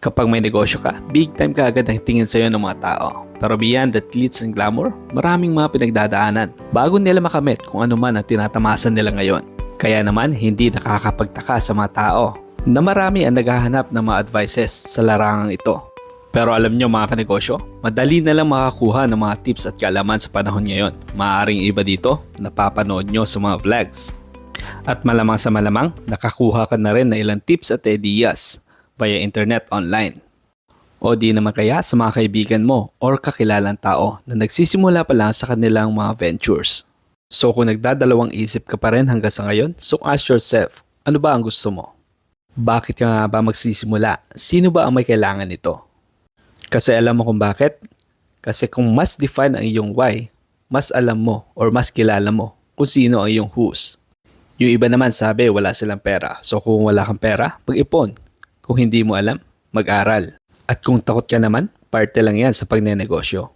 Kapag may negosyo ka, big time ka agad ang tingin sa'yo ng mga tao. Pero beyond that glitz and glamour, maraming mga pinagdadaanan bago nila makamit kung ano man ang tinatamasan nila ngayon. Kaya naman, hindi nakakapagtaka sa mga tao na marami ang naghahanap ng mga advices sa larangang ito. Pero alam nyo mga kanegosyo, madali na lang makakuha ng mga tips at kaalaman sa panahon ngayon. Maaaring iba dito, napapanood nyo sa mga vlogs. At malamang sa malamang, nakakuha ka na rin na ilang tips at ideas via internet online. O di naman kaya sa mga kaibigan mo or kakilalang tao na nagsisimula pa lang sa kanilang mga ventures. So kung nagdadalawang isip ka pa rin hanggang sa ngayon, so ask yourself, ano ba ang gusto mo? Bakit ka nga ba magsisimula? Sino ba ang may kailangan nito? Kasi alam mo kung bakit? Kasi kung mas define ang iyong why, mas alam mo or mas kilala mo kung sino ang iyong who's. Yung iba naman sabi wala silang pera. So kung wala kang pera, mag-ipon. Kung hindi mo alam, mag-aral. At kung takot ka naman, parte lang yan sa pagnenegosyo.